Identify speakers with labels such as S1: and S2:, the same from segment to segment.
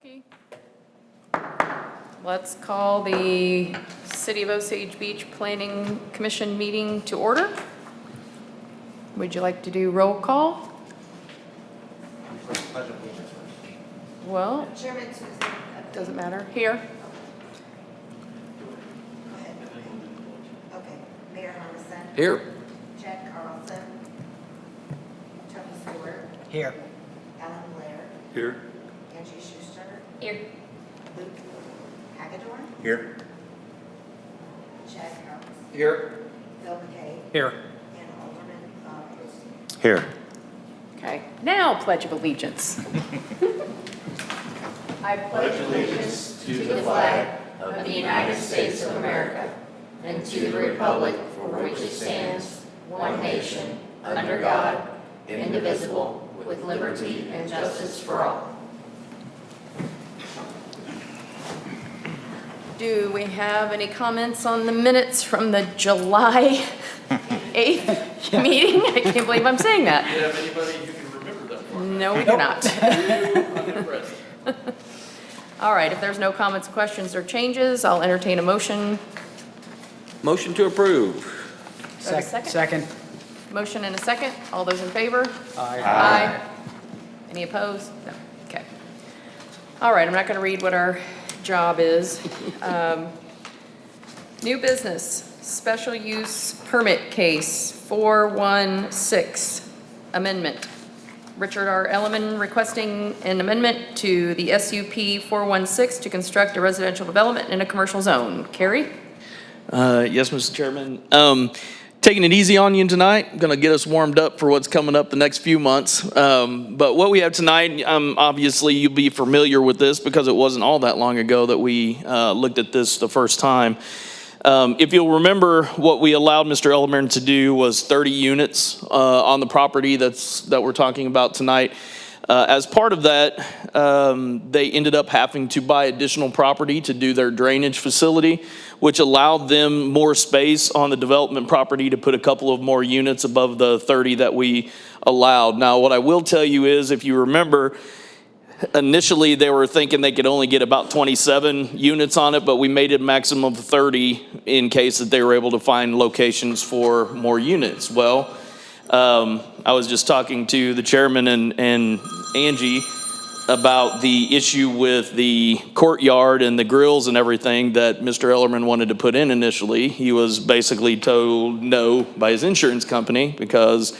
S1: Okay. Let's call the City of Osage Beach Planning Commission meeting to order. Would you like to do roll call? Well,
S2: Chairman Susan.
S1: doesn't matter. Here.
S2: Go ahead. Okay, Mayor Harmison.
S3: Here.
S2: Chad Carlson. Tony Stewart.
S4: Here.
S2: Alan Blair.
S3: Here.
S2: Angie Schuster.
S1: Here.
S2: Luke Hagedorn.
S3: Here.
S2: Chad Cox.
S3: Here.
S2: Phil McKay.
S4: Here.
S2: And Alderman Bruce.
S3: Here.
S1: Okay. Now, Pledge of Allegiance. I pledge allegiance
S5: to the flag of the United States of America and to the republic for which it stands, one nation, under God, indivisible, with liberty and justice for all.
S1: Do we have any comments on the minutes from the July 8th meeting? I can't believe I'm saying that.
S6: Do you have anybody who can remember that far?
S1: No, we do not.
S6: I'm impressed.
S1: All right, if there's no comments, questions, or changes, I'll entertain a motion.
S3: Motion to approve.
S1: Do I have a second?
S4: Second.
S1: Motion and a second. All those in favor?
S4: Aye.
S1: Aye. Any opposed? No. Okay. All right, I'm not going to read what our job is. New business, special use permit case 416, amendment. Richard R. Elliman requesting an amendment to the SUP 416 to construct a residential development in a commercial zone. Carrie?
S7: Yes, Mr. Chairman. Taking it easy on you tonight, going to get us warmed up for what's coming up the next few months. But what we have tonight, obviously you'll be familiar with this because it wasn't all that long ago that we looked at this the first time. If you'll remember, what we allowed Mr. Elliman to do was 30 units on the property that we're talking about tonight. As part of that, they ended up having to buy additional property to do their drainage facility, which allowed them more space on the development property to put a couple of more units above the 30 that we allowed. Now, what I will tell you is, if you remember, initially they were thinking they could only get about 27 units on it, but we made it a maximum of 30 in case that they were able to find locations for more units. Well, I was just talking to the chairman and Angie about the issue with the courtyard and the grills and everything that Mr. Ellerman wanted to put in initially. He was basically told no by his insurance company because,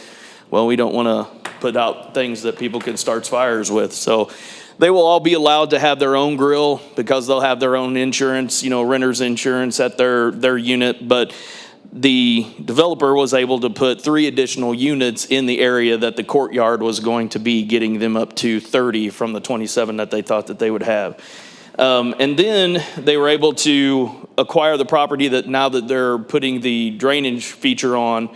S7: well, we don't want to put out things that people can start fires with. So they will all be allowed to have their own grill because they'll have their own insurance, renter's insurance at their unit. But the developer was able to put 3 additional units in the area that the courtyard was going to be, getting them up to 30 from the 27 that they thought that they would have. And then they were able to acquire the property that now that they're putting the drainage feature on,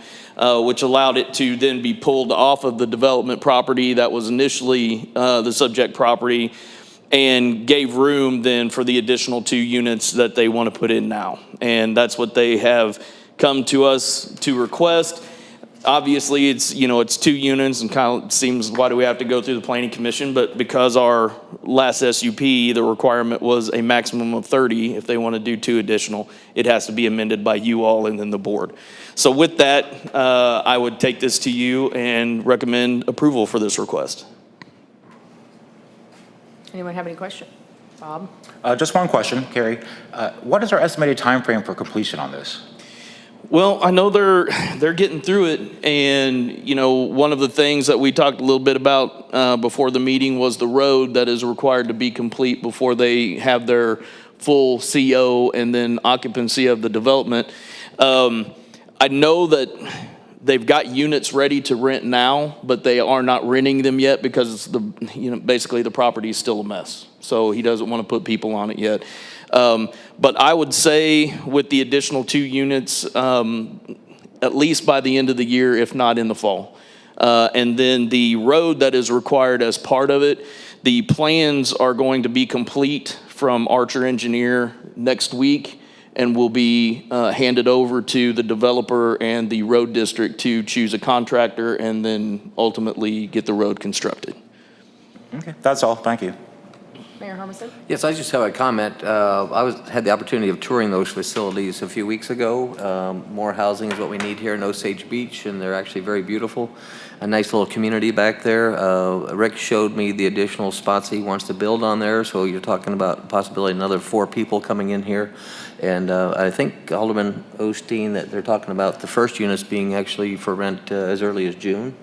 S7: which allowed it to then be pulled off of the development property that was initially the subject property, and gave room then for the additional 2 units that they want to put in now. And that's what they have come to us to request. Obviously, it's 2 units, and kind of seems, why do we have to go through the planning commission? But because our last SUP, the requirement was a maximum of 30. If they want to do 2 additional, it has to be amended by you all and then the board. So with that, I would take this to you and recommend approval for this request.
S1: Anyone have any question? Bob?
S4: Just one question, Carrie. What is our estimated time frame for completion on this?
S7: Well, I know they're getting through it, and one of the things that we talked a little bit about before the meeting was the road that is required to be complete before they have their full CO and then occupancy of the development. I know that they've got units ready to rent now, but they are not renting them yet because basically the property is still a mess. So he doesn't want to put people on it yet. But I would say with the additional 2 units, at least by the end of the year, if not in the fall. And then the road that is required as part of it, the plans are going to be complete from Archer Engineer next week and will be handed over to the developer and the road district to choose a contractor and then ultimately get the road constructed.
S4: Okay, that's all. Thank you.
S1: Mayor Harmison?
S3: Yes, I just have a comment. Had the opportunity of touring those facilities a few weeks ago. More housing is what we need here in Osage Beach, and they're actually very beautiful. A nice little community back there. Rick showed me the additional spots he wants to build on there, so you're talking about possibility another 4 people coming in here. And I think Alderman Osteen, that they're talking about the first units being actually for rent as early as June.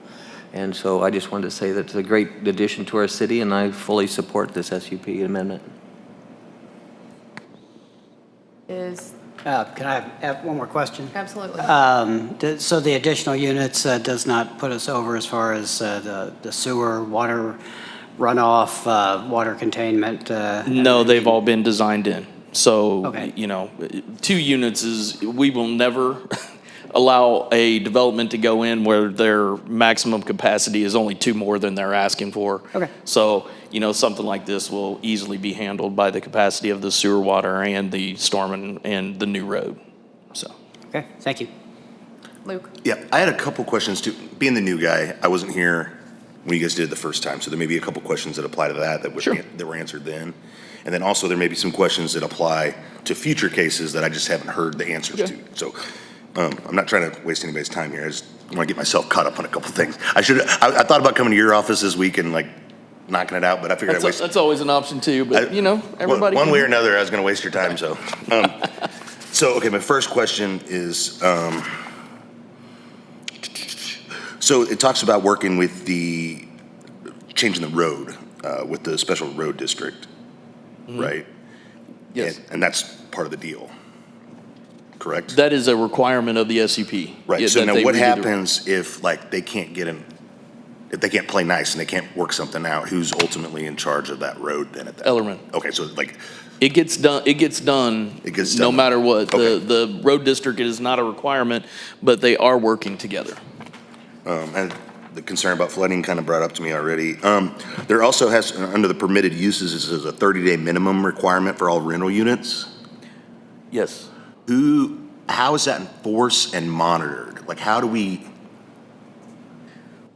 S3: And so I just wanted to say that it's a great addition to our city, and I fully support this SUP amendment.
S8: Can I have one more question?
S1: Absolutely.
S8: So the additional units does not put us over as far as the sewer, water runoff, water containment?
S7: No, they've all been designed in. So,
S8: Okay.
S7: 2 units is, we will never allow a development to go in where their maximum capacity is only 2 more than they're asking for.
S8: Okay.
S7: So, something like this will easily be handled by the capacity of the sewer water and the storm and the new road, so.
S8: Okay, thank you.
S1: Luke?
S9: Yeah, I had a couple questions too. Being the new guy, I wasn't here when you guys did it the first time, so there may be a couple questions that apply to
S7: Sure.
S9: that were answered then. And then also there may be some questions that apply to future cases that I just haven't heard the answers
S7: Okay.
S9: to. So I'm not trying to waste anybody's time here. I just want to get myself caught up on a couple things. I thought about coming to your office this week and like knocking it out, but I figured I'd waste.
S7: That's always an option too, but, everybody.
S9: One
S7: can-
S9: way or another, I was going to waste your time, so. Okay, my first question is, so it talks about working with changing the road, with the special road district, right?
S7: Yes.
S9: And that's part of the deal, correct?
S7: That is a requirement of the SUP.
S9: Right,
S7: Yeah,
S9: so
S7: that
S9: now
S7: they
S9: what
S7: redo the-
S9: happens if like they can't if they can't play nice and they can't work something out, who's ultimately in charge of that road then at that?
S7: Ellerman.
S9: Okay, so like,
S7: It gets done.
S9: It gets
S7: No
S9: done.
S7: matter what.
S9: Okay.
S7: The road district is not a requirement, but they are working together.
S9: and the concern about flooding kind of brought up to me already. There also has, under the permitted uses, is a 30-day minimum requirement for all rental units.
S7: Yes.
S9: How is that enforced and monitored? Like, how do we,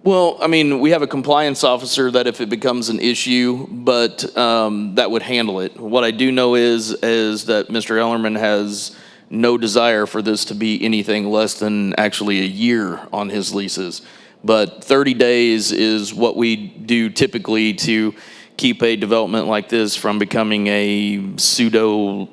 S7: Well, I mean, we have a compliance officer that if it becomes an issue, but that would handle it. What I do know is that Mr. Ellerman has no desire for this to be anything less than actually a year on his leases. But 30 days is what we do typically to keep a development like this from becoming a pseudo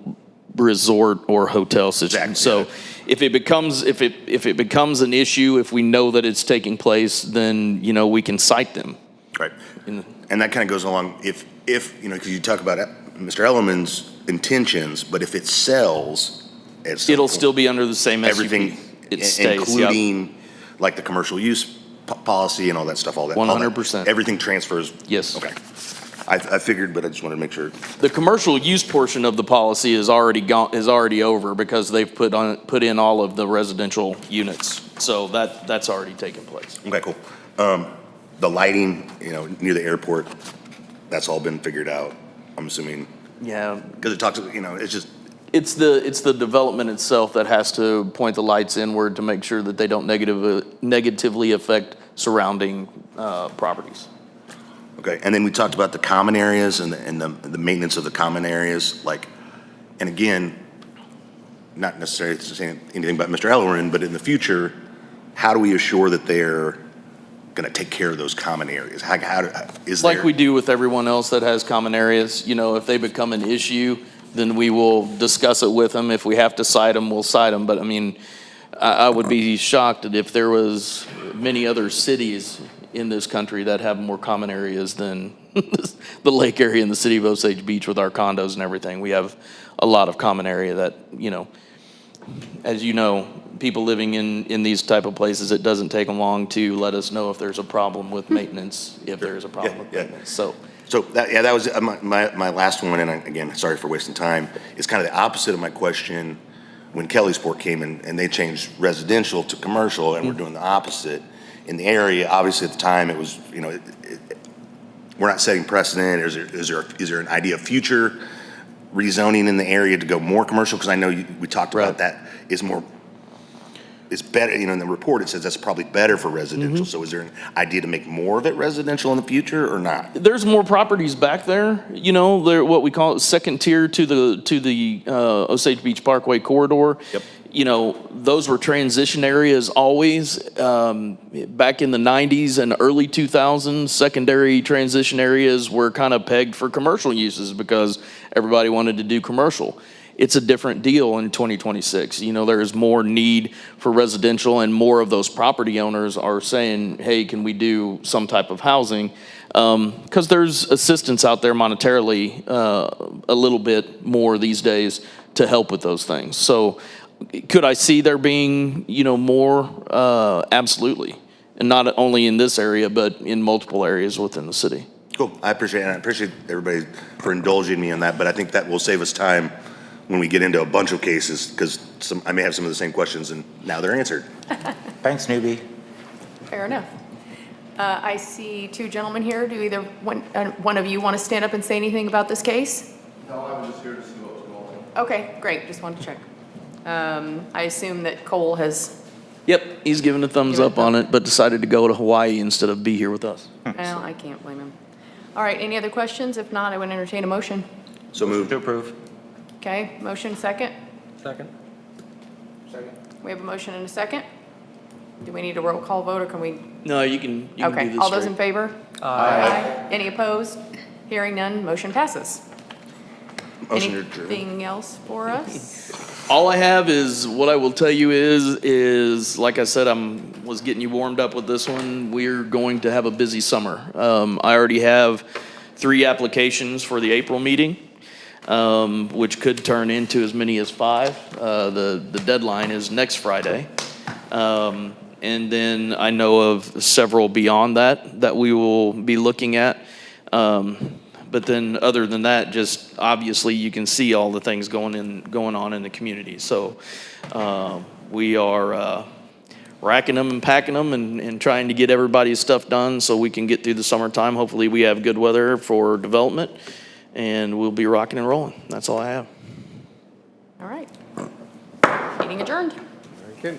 S7: resort or hotel situation.
S9: Exactly.
S7: So if it becomes an issue, if we know that it's taking place, then, we can cite them.
S9: right? And that kind of goes along, if, because you talk about Mr. Ellerman's intentions, but if it sells,
S7: It'll still be under the same SUP.
S9: everything,
S7: It stays, yep.
S9: including like the commercial use policy and all that stuff, all that.
S7: 100%.
S9: Everything transfers?
S7: Yes.
S9: Okay. I figured, but I just wanted to make sure.
S7: The commercial use portion of the policy is already over because they've put in all of the residential units. So that's already taken place.
S9: Okay, cool. The lighting, near the airport, that's all been figured out, I'm assuming,
S7: Yeah.
S9: because it talks, it's just,
S7: It's the development itself that has to point the lights inward to make sure that they don't negatively affect surrounding properties.
S9: okay. And then we talked about the common areas and the maintenance of the common areas, and again, not necessarily saying anything about Mr. Ellerin, but in the future, how do we assure that they're going to take care of those common areas?
S7: Like we do with everyone else that has common areas, if they become an issue, then we will discuss it with them. If we have to cite them, we'll cite them. But I mean, I would be shocked that if there was many other cities in this country that have more common areas than the lake area in the city of Osage Beach with our condos and everything. We have a lot of common area that, as you know, people living in these type of places, it doesn't take them long to let us know if there's a problem with maintenance, if there's a problem with
S9: Yeah.
S7: maintenance. So
S9: that was my last one, and again, sorry for wasting time. It's kind of the opposite of my question when Kellysport came in and they changed residential to commercial, and we're doing the opposite. In the area, obviously at the time, it was, we're not setting precedent. Is there an idea of future rezoning in the area to go more commercial? Because I know we talked about
S7: Right.
S9: that is more is better, in the report, it says that's probably better for residential. So is there an idea to make more of it residential in the future or not?
S7: There's more properties back there, they're what we call second tier to the Osage Beach Parkway corridor.
S9: Yep.
S7: Those were transition areas always. Back in the 90s and early 2000s, secondary transition areas were kind of pegged for commercial uses because everybody wanted to do commercial. It's a different deal in 2026. There is more need for residential, and more of those property owners are saying, hey, can we do some type of housing? Because there's assistance out there monetarily a little bit more these days to help with those things. So could I see there being, more? Absolutely. And not only in this area, but in multiple areas within the city.
S9: Cool, I appreciate it, and I appreciate everybody for indulging me on that, but I think that will save us time when we get into a bunch of cases, because I may have some of the same questions, and now they're answered.
S4: Thanks, newbie.
S1: Fair enough. I see two gentlemen here. Do either one of you want to stand up and say anything about this case?
S6: No, I was just here to see what was going on.
S1: Okay, great, just wanted to check. I assume that Cole has,
S7: Yep, he's given a thumbs up on it, but decided to go to Hawaii instead of be here with us.
S1: well, I can't blame him. All right, any other questions? If not, I would entertain a motion.
S9: So moved.
S4: To approve.
S1: Okay, motion second.
S6: Second.
S1: We have a motion and a second. Do we need a roll call vote, or can we?
S7: No, you can do
S1: Okay,
S7: this
S1: all those
S7: straight.
S1: in favor? Aye. Any opposed? Hearing none, motion passes.
S9: Motion to adjourn.
S1: Anything else for us?
S7: All I have is, what I will tell you is like I said, was getting you warmed up with this one. We're going to have a busy summer. I already have 3 applications for the April meeting, which could turn into as many as 5. The deadline is next Friday. And then I know of several beyond that we will be looking at. But then other than that, just obviously you can see all the things going on in the community. So we are racking them and packing them and trying to get everybody's stuff done so we can get through the summertime. Hopefully we have good weather for development, and we'll be rocking and rolling. That's all I have.
S1: All right. Meeting adjourned.
S6: Very good.